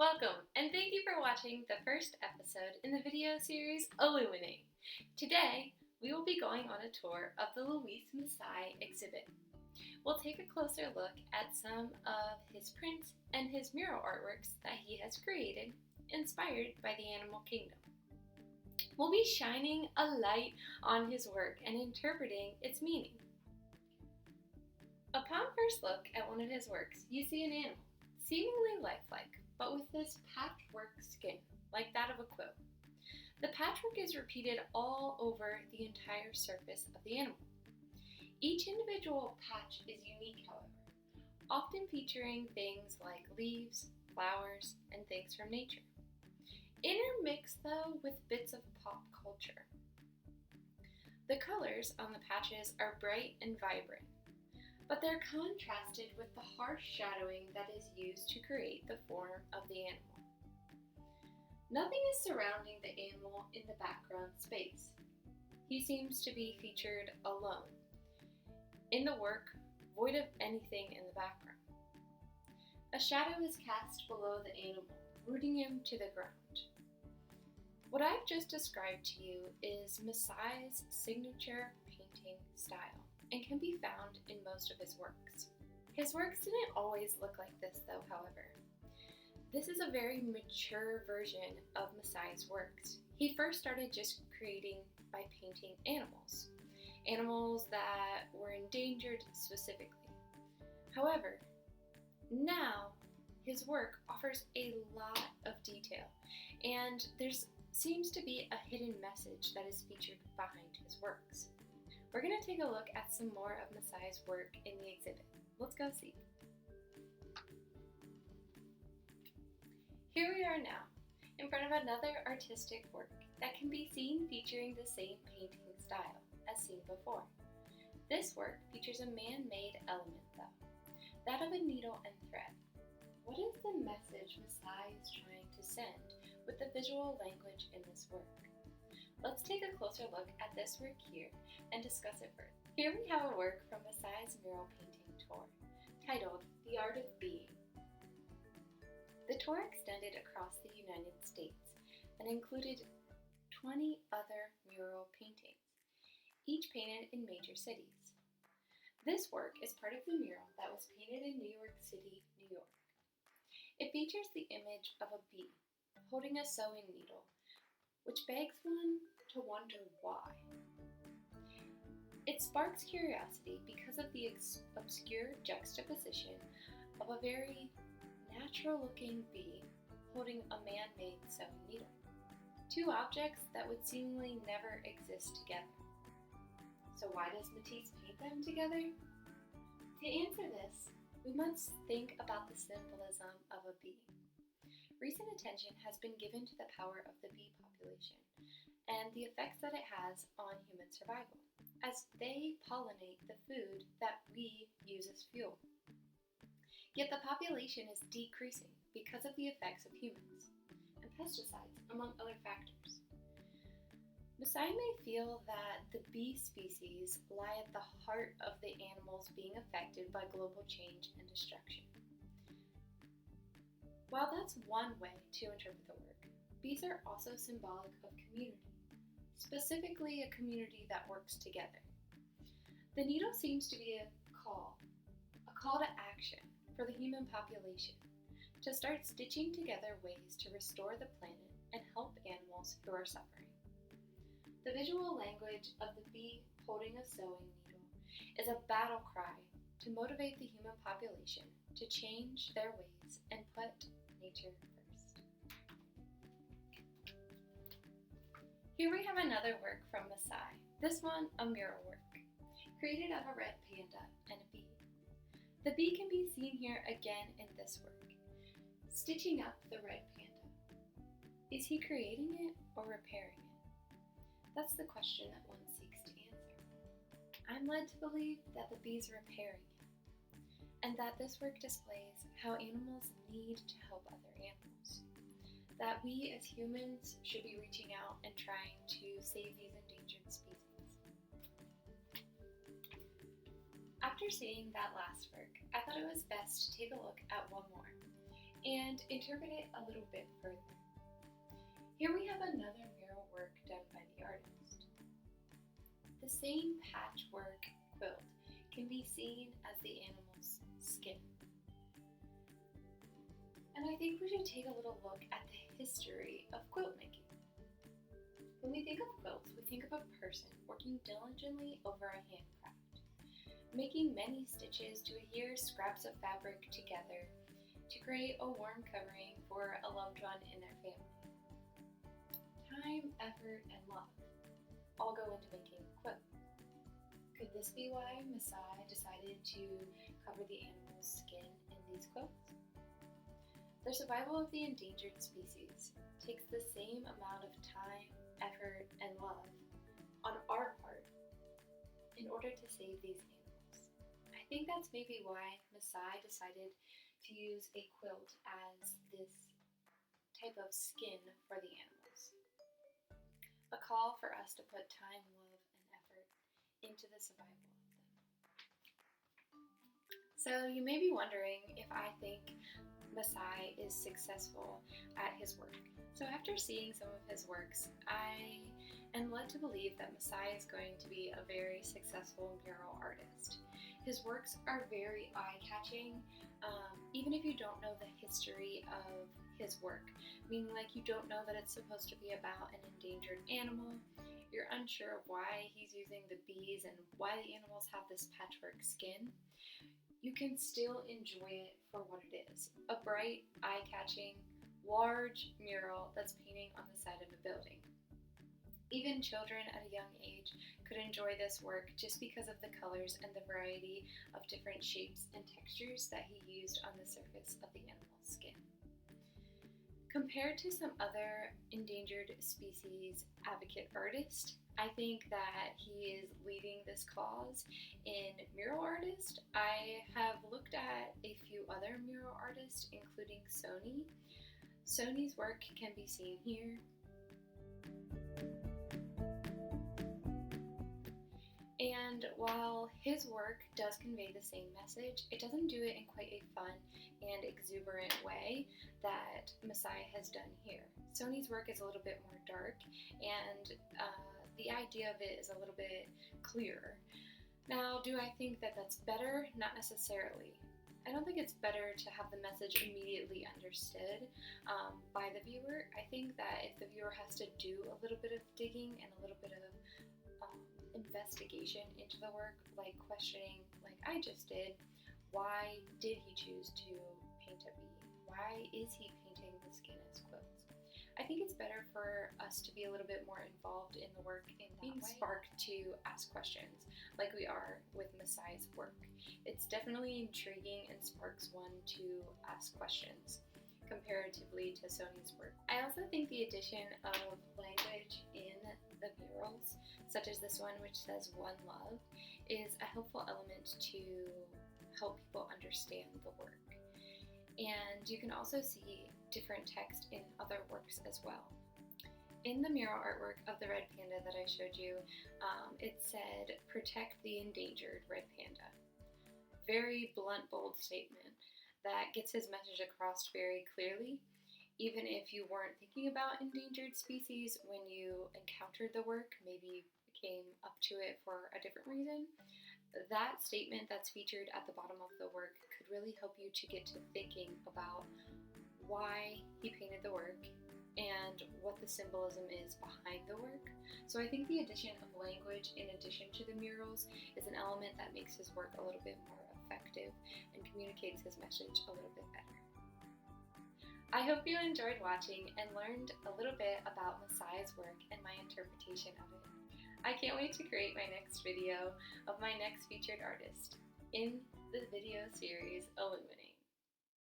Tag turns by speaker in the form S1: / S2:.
S1: Welcome, and thank you for watching the first episode in the video series Illuminate. Today, we will be going on a tour of the Luis Masai exhibit. We'll take a closer look at some of his prints and his mural artworks that he has created, inspired by the animal kingdom. We'll be shining a light on his work and interpreting its meaning. Upon first look at one of his works, you see an animal, seemingly lifelike, but with this patchwork skin, like that of a quilt. The patchwork is repeated all over the entire surface of the animal. Each individual patch is unique, however, often featuring things like leaves, flowers, and things from nature. Intermixed, though, with bits of pop culture. The colors on the patches are bright and vibrant, but they're contrasted with the harsh shadowing that is used to create the form of the animal. Nothing is surrounding the animal in the background space. He seems to be featured alone. In the work, void of anything in the background. A shadow is cast below the animal, rooting him to the ground. What I've just described to you is Masai's signature painting style, and can be found in most of his works. His works didn't always look like this though, however. This is a very mature version of Masai's works. He first started just creating by painting animals that were endangered specifically. However, now his work offers a lot of detail, and there seems to be a hidden message that is featured behind his works. We're going to take a look at some more of Masai's work in the exhibit. Let's go see. Here we are now, in front of another artistic work that can be seen featuring the same painting style as seen before. This work features a man-made element though, that of a needle and thread. What is the message Masai is trying to send with the visual language in this work? Let's take a closer look at this work here and discuss it further. Here we have a work from Masai's mural painting tour, titled The Art of Being. The tour extended across the United States and included 20 other mural paintings, each painted in major cities. This work is part of the mural that was painted in New York City, New York. It features the image of a bee holding a sewing needle, which begs one to wonder why. It sparks curiosity because of the obscure juxtaposition of a very natural-looking bee holding a man-made sewing needle. Two objects that would seemingly never exist together. So why does Matisse paint them together? To answer this, we must think about the symbolism of a bee. Recent attention has been given to the power of the bee population and the effects that it has on human survival, as they pollinate the food that we use as fuel. Yet the population is decreasing because of the effects of humans and pesticides, among other factors. Masai may feel that the bee species lie at the heart of the animals being affected by global change and destruction. While that's one way to interpret the work, bees are also symbolic of community, specifically a community that works together. The needle seems to be a call to action for the human population to start stitching together ways to restore the planet and help animals who are suffering. The visual language of the bee holding a sewing needle is a battle cry to motivate the human population to change their ways and put nature first. Here we have another work from Masai, this one a mural work, created of a red panda and a bee. The bee can be seen here again in this work, stitching up the red panda. Is he creating it or repairing it? That's the question that one seeks to answer. I'm led to believe that the bee's repairing it, and that this work displays how animals need to help other animals. That we as humans should be reaching out and trying to save these endangered species. After seeing that last work, I thought it was best to take a look at one more. and interpret it a little bit further. Here we have another mural work done by the artist. The same patchwork quilt can be seen as the animal's skin. And I think we should take a little look at the history of quilt making. When we think of quilts, we think of a person working diligently over a handcraft, making many stitches to adhere scraps of fabric together to create a warm covering for a loved one in their family. Time, effort, and love all go into making a quilt. Could this be why Masai decided to cover the animal's skin in these quilts? The survival of the endangered species takes the same amount of time, effort, and love on our part in order to save these animals. I think that's maybe why Masai decided to use a quilt as this type of skin for the animals. A call for us to put time, love, and effort into the survival of them. So you may be wondering if I think Masai is successful at his work. So after seeing some of his works, I am led to believe that Masai is going to be a very successful mural artist. His works are very eye-catching, even if you don't know the history of his work, meaning like you don't know that it's supposed to be about an endangered animal, you're unsure of why he's using the bees and why the animals have this patchwork skin. You can still enjoy it for what it is, a bright, eye-catching, large mural that's painting on the side of a building. Even children at a young age could enjoy this work just because of the colors and the variety of different shapes and textures that he used on the surface of the animal's skin. Compared to some other endangered species advocate artists, I think that he is leading this cause in mural artist. I have looked at a few other mural artists, including Sony. Sony's work can be seen here. And while his work does convey the same message, it doesn't do it in quite a fun and exuberant way that Masai has done here. Sony's work is a little bit more dark, and the idea of it is a little bit clearer. Now, do I think that that's better? Not necessarily. I don't think it's better to have the message immediately understood by the viewer. I think that if the viewer has to do a little bit of digging and a little bit of investigation into the work, like questioning, like I just did, why did he choose to paint a bee? Why is he painting the skin as quilts? I think it's better for us to be a little bit more involved in the work and being sparked to ask questions like we are with Masai's work. It's definitely intriguing and sparks one to ask questions comparatively to Sony's work. I also think the addition of language in the murals, such as this one which says "One Love," is a helpful element to help people understand the work. And you can also see different text in other works as well. In the mural artwork of the red panda that I showed you, it said, "Protect the endangered red panda." Very blunt, bold statement that gets his message across very clearly. Even if you weren't thinking about endangered species when you encountered the work, maybe you came up to it for a different reason, that statement that's featured at the bottom of the work could really help you to get to thinking about why he painted the work and what the symbolism is behind the work. So I think the addition of language in addition to the murals is an element that makes his work a little bit more effective and communicates his message a little bit better. I hope you enjoyed watching and learned a little bit about Masai's work and my interpretation of it. I can't wait to create my next video of my next featured artist in the video series Illuminate.